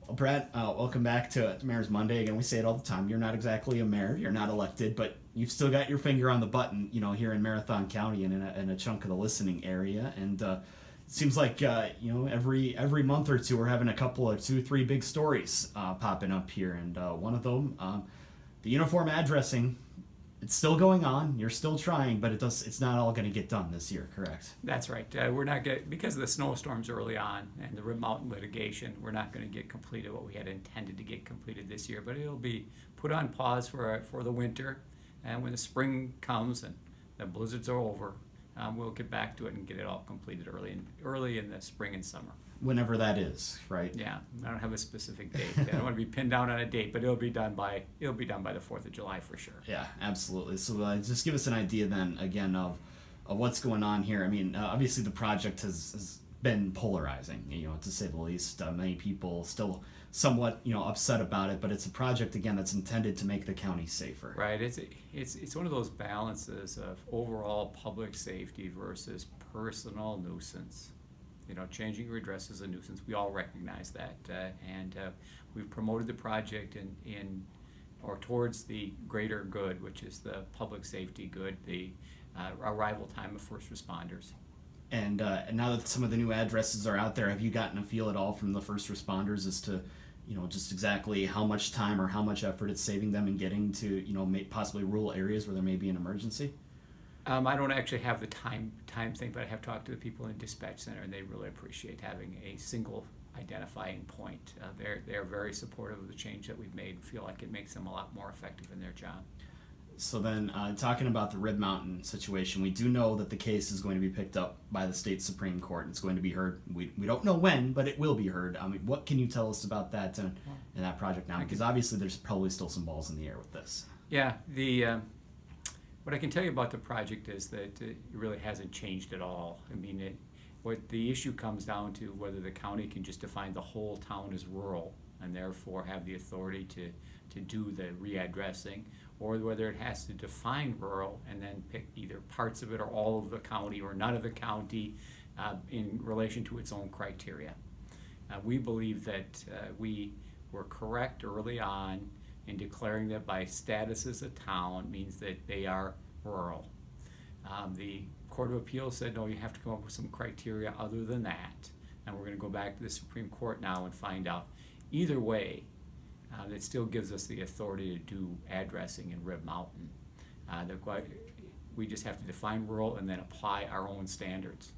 Well, Brad, welcome back to Mayor's Monday. Again, we say it all the time. You're not exactly a mayor. You're not elected, but you've still got your finger on the button, here in Marathon County and in a chunk of the listening area. And it seems like, every month or two we're having a couple of 2, 3 big stories popping up here. And one of them, the uniform addressing, it's still going on. You're still trying, but it's not all going to get done this year, correct? That's right. We're not get because of the snowstorms early on and the Rib Mountain litigation. We're not going to get completed what we had intended to get completed this year, but it'll be put on pause for the winter. And when the spring comes and the blizzards are over, we'll get back to it and get it all completed early in the spring and summer. Whenever that is, right? Yeah, I don't have a specific date. I don't want to be pinned down on a date, but it'll be done by the 4th of July for sure. Yeah, absolutely. So just give us an idea then, again, of what's going on here. I mean, obviously the project has been polarizing, to say the least. Many people still somewhat, upset about it, but it's a project, again, that's intended to make the county safer. Right. It's one of those balances of overall public safety versus personal nuisance. Changing your address is a nuisance. We all recognize that, and we've promoted the project in towards the greater good, which is the public safety good, the arrival time of first responders. And now that some of the new addresses are out there, have you gotten a feel at all from the first responders as to, just exactly how much time or how much effort it's saving them in getting to, possibly rural areas where there may be an emergency? I don't actually have the time thing, but I have talked to the people in the dispatch center, and they really appreciate having a single identifying point. They're very supportive of the change that we've made. Feel like it makes them a lot more effective in their job. So then, talking about the Rib Mountain situation, we do know that the case is going to be picked up by the state Supreme Court. It's going to be heard. We don't know when, but it will be heard. I mean, what can you tell us about that and that project now? Because obviously there's probably still some balls in the air with this. Yeah, what I can tell you about the project is that it really hasn't changed at all. I mean, what the issue comes down to whether the county can just define the whole town as rural and therefore have the authority to do the readdressing, or whether it has to define rural and then pick either parts of it or all of the county or none of the county in relation to its own criteria. We believe that we were correct early on in declaring that by status as a town means that they are rural. The Court of Appeals said, no, you have to come up with some criteria other than that. And we're going to go back to the Supreme Court now and find out. Either way, it still gives us the authority to do addressing in Rib Mountain. We just have to define rural and then apply our own standards.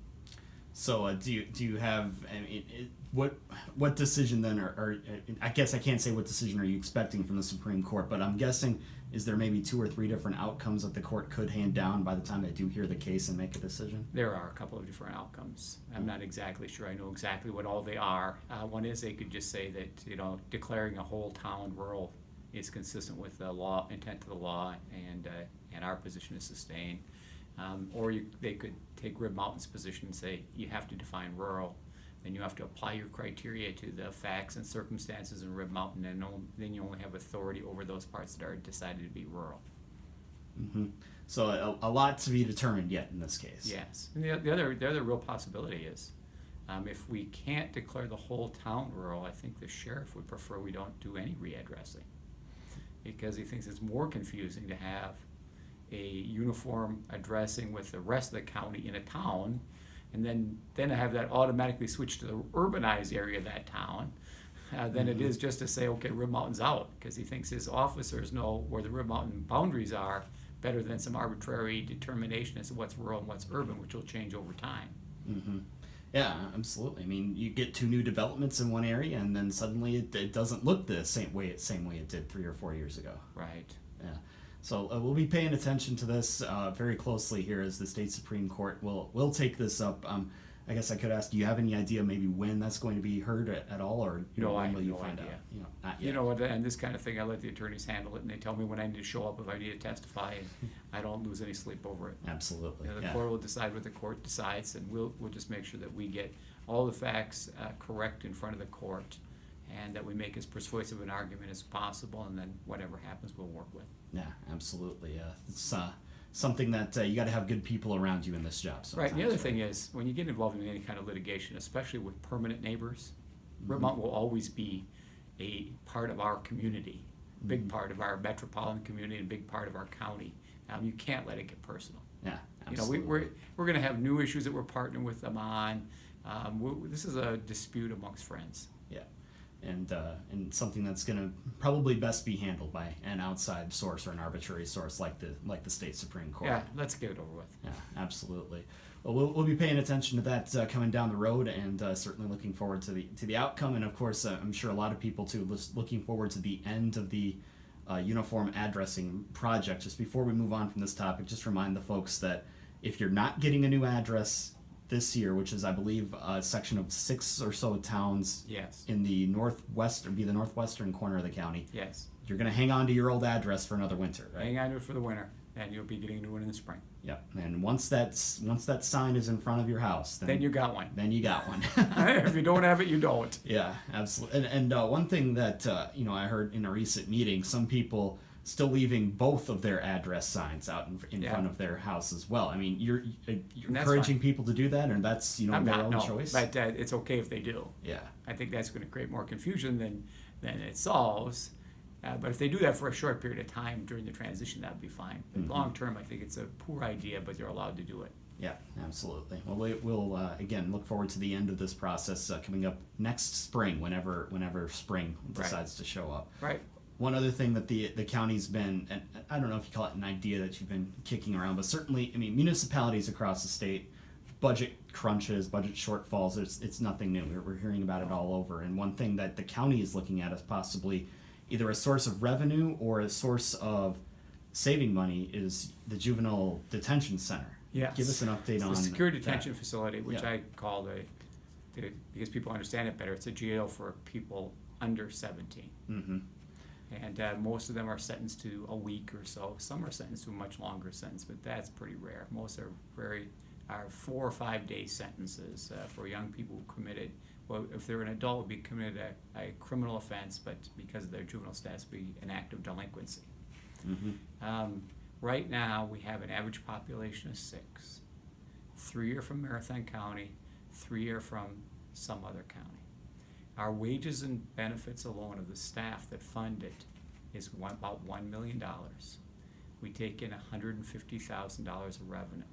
So do you have, I mean, what decision then, or I guess I can't say what decision are you expecting from the Supreme Court, but I'm guessing, is there maybe 2 or 3 different outcomes that the court could hand down by the time they do hear the case and make a decision? There are a couple of different outcomes. I'm not exactly sure I know exactly what all they are. One is they could just say that, declaring a whole town rural is consistent with the law, intent of the law, and our position is sustained. Or they could take Rib Mountain's position and say, you have to define rural, then you have to apply your criteria to the facts and circumstances in Rib Mountain, and then you only have authority over those parts that are decided to be rural. Mm-hmm. So a lot to be determined yet in this case. Yes. And the other real possibility is, if we can't declare the whole town rural, I think the sheriff would prefer we don't do any readdressing, because he thinks it's more confusing to have a uniform addressing with the rest of the county in a town, and then have that automatically switch to the urbanized area of that town, than it is just to say, okay, Rib Mountain's out, because he thinks his officers know where the Rib Mountain boundaries are better than some arbitrary determination as to what's rural and what's urban, which will change over time. Mm-hmm. Yeah, absolutely. I mean, you get 2 new developments in one area, and then suddenly it doesn't look the same way it did 3 or 4 years ago. Right. Yeah. So we'll be paying attention to this very closely here as the state Supreme Court will take this up. I guess I could ask, do you have any idea maybe when that's going to be heard at all, or no, I when have will you no find idea. out? Not yet. And this kind of thing, I let the attorneys handle it, and they tell me when I need to show up if I need to testify, and I don't lose any sleep over it. Absolutely. The court will decide what the court decides, and we'll just make sure that we get all the facts correct in front of the court, and that we make as persuasive an argument as possible, and then whatever happens, we'll work with. Yeah, absolutely. It's something that you got to have good people around you in this job. Right. And the other thing is, when you get involved in any kind of litigation, especially with permanent neighbors, Rib Mountain will always be a part of our community, big part of our metropolitan community, and big part of our county. You can't let it get personal. Yeah, You know, absolutely. we're going to have new issues that we're partnering with them on. This is a dispute amongst friends. Yeah, and something that's going to probably best be handled by an outside source or an arbitrary source like the state Supreme Court. Yeah, let's get it over with. Yeah, absolutely. Well, we'll be paying attention to that coming down the road, and certainly looking forward to the outcome. And of course, I'm sure a lot of people too looking forward to the end of the uniform addressing project. Just before we move on from this topic, just remind the folks that if you're not getting a new address this year, which is I believe a section of 6 or so towns Yes. in the northwestern corner of the county, Yes. you're going to hang on to your old address for another winter, right? Hang on to it for the winter, and you'll be getting a new one in the spring. Yep. And once that sign is in front of your house, Then you got one. Then you got one. If you don't have it, you don't. Yeah, absolutely. And one thing that I heard in a recent meeting, some people still leaving both of their address signs out in Yeah. front of their house as well. I mean, you're And that's encouraging fine. people to do that, and that's I'm their not, own no, choice. but it's okay if they do. Yeah. I think that's going to create more confusion than it solves. But if they do that for a short period of time during the transition, that would be fine. But Mhm. long term, I think it's a poor idea, but they're allowed to do it. Yeah, absolutely. Well, we'll again look forward to the end of this process coming up next spring, whenever spring decides to show up. Right. One other thing that the county's been, and I don't know if you call it an idea that you've been kicking around, but certainly, I mean, municipalities across the state, budget crunches, budget shortfalls, it's nothing new. We're hearing about it all over. And one thing that the county is looking at as possibly either a source of revenue or a source of saving money is the Juvenile Detention Center. Yes. Give us an update on the secure that. detention facility, which Yeah. I call because people understand it better, it's a jail for people under 17. Mm-hmm. And most of them are sentenced to a week or so. Some are sentenced to a much longer sentence, but that's pretty rare. Most are 4 or 5 day sentences for young people who committed. Well, if they're an adult, would be committed a criminal offense, but because of their juvenile status, be an act of delinquency. Mm-hmm. Right now, we have an average population of 6. 3 are from Marathon County, 3 are from some other county. Our wages and benefits alone of the staff that fund it is about $1 million. We take in $150,000 of revenue.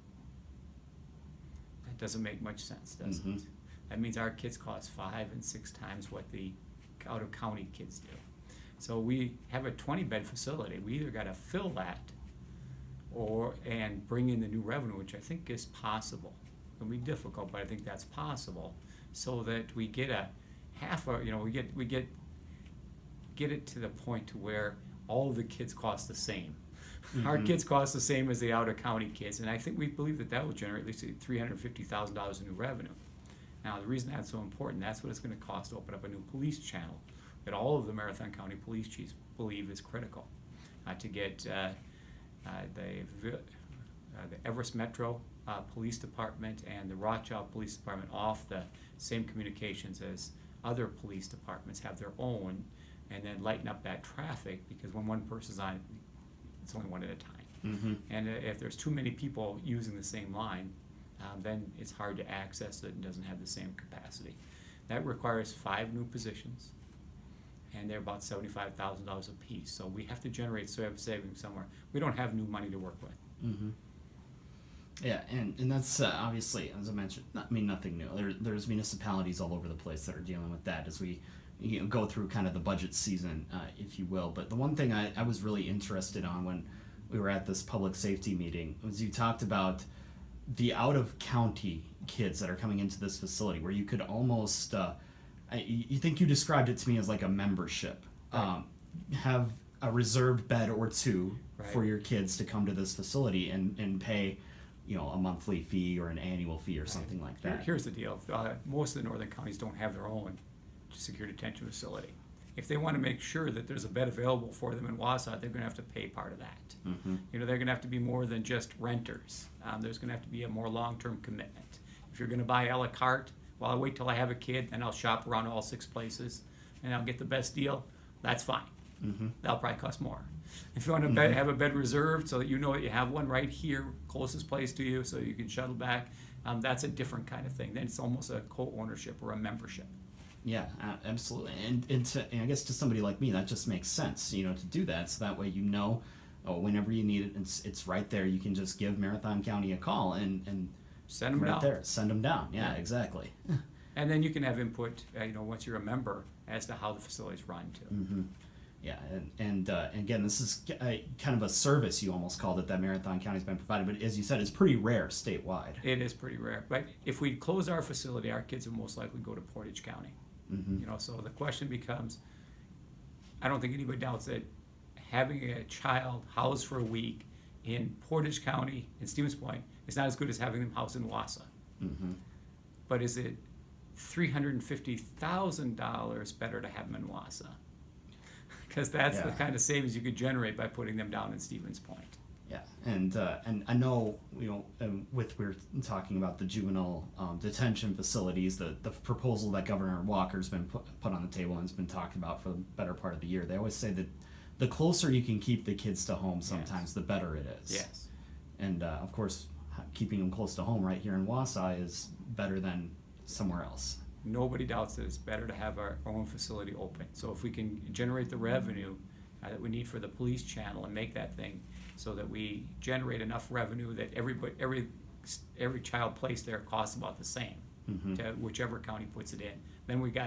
That doesn't make much sense, does Mhm. it? That means our kids cost 5 and 6 times what the out-of-county kids do. So we have a 20-bed facility. We either got to fill that and bring in the new revenue, which I think is possible. It'll be difficult, but I think that's possible, so that we get we get it to the point to where all of the kids cost the same. Our Mhm. kids cost the same as the out-of-county kids, and I think we believe that will generate at least $350,000 in new revenue. Now, the reason that's so important, that's what it's going to cost to open up a new police channel that all of the Marathon County police chiefs believe is critical to get the Everest Metro Police Department and the Rothschild Police Department off the same communications as other police departments have their own, and then lighten up that traffic, because when one person's on, it's only one at a time. Mm-hmm. And if there's too many people using the same line, then it's hard to access it and doesn't have the same capacity. That requires 5 new positions, and they're about $75,000 a piece. So we have to generate savings somewhere. We don't have new money to work with. Mm-hmm. Yeah, and that's obviously, as I mentioned, nothing new. There's municipalities all over the place that are dealing with that as we go through kind of the budget season, if you will. But the one thing I was really interested on when we were at this public safety meeting was you talked about the out-of-county kids that are coming into this facility, where you could almost, you think you described it to me as like a membership, Right. have a reserved bed or 2 Right. for your kids to come to this facility and pay, a monthly fee or an annual fee or something like that. Here's the deal. Most of the northern counties don't have their own secure detention facility. If they want to make sure that there's a bed available for them in Wausau, they're going to have to pay part of that. Mm-hmm. They're going to have to be more than just renters. There's going to have to be a more long-term commitment. If you're going to buy a la carte, well, I'll wait till I have a kid, and I'll shop around all 6 places, and I'll get the best deal, that's fine. Mm-hmm. That'll probably cost more. If you want to have a bed reserved so that you know that you have one right here, closest place to you, so you can shuttle back, that's a different kind of thing. Then it's almost a co-ownership or a membership. Yeah, absolutely. And I guess to somebody like me, that just makes sense, to do that. So that way, whenever you need it, it's right there. You can just give Marathon County a call and Send them right down. there, send them down. Yeah, Yeah. exactly. And then you can have input, once you're a member, as to how the facility's run too. Mm-hmm. Yeah, and again, this is kind of a service, you almost called it, that Marathon County's been provided. But as you said, it's pretty rare statewide. It is pretty rare. But if we close our facility, our kids will most likely go to Portage County. Mm-hmm. So the question becomes, I don't think anybody doubts that having a child housed for a week in Portage County, in Stevens Point, is not as good as having them housed in Wausau. Mm-hmm. But is it $350,000 better to have them in Wausau? Because that's the Yeah. kind of savings you could generate by putting them down in Stevens Point. Yeah, and I know we're talking about the juvenile detention facilities, the proposal that Governor Walker's been put on the table and has been talked about for the better part of the year. They always say that the closer you can keep the kids to home, sometimes the better it is. Yes. And of course, keeping them close to home right here in Wausau is better than somewhere else. Nobody doubts that it's better to have our own facility open. So if we can generate the revenue that we need for the police channel and make that thing so that we generate enough revenue that every child placed there costs about the same Mm-hmm. to whichever county puts it in, then we've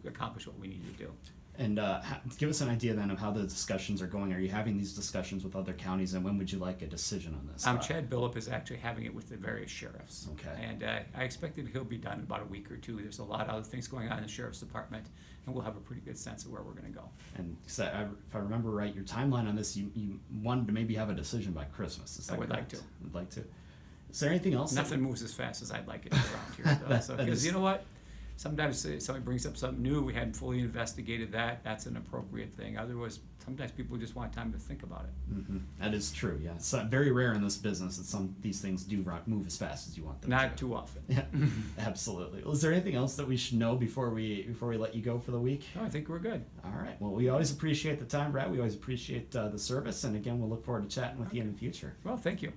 accomplished what we need to do. And give us an idea then of how the discussions are going. Are you having these discussions with other counties, and when would you like a decision on this? Chad Billup is actually having it with the various sheriffs. Okay. And I expect that he'll be done in about a week or two. There's a lot of other things going on in the sheriff's department, and we'll have a pretty good sense of where we're going to go. And if I remember right, your timeline on this, you wanted to maybe have a decision by Christmas. Is that I would like correct? to. Would like to. Is there anything else? Nothing moves as fast as I'd like it around here, though. That Because is- you know what? Sometimes somebody brings up something new, we hadn't fully investigated that, that's an appropriate thing. Otherwise, sometimes people just want time to think about it. Mm-hmm. That is true. Yeah, it's very rare in this business that these things do move as fast as you want them. Not to. too often. Yeah, absolutely. Well, is there anything else that we should know before we let you go for the week? No, I think we're good. All right. Well, we always appreciate the time, Brad. We always appreciate the service, and again, we'll look forward to chatting with you in the future. Well, thank you.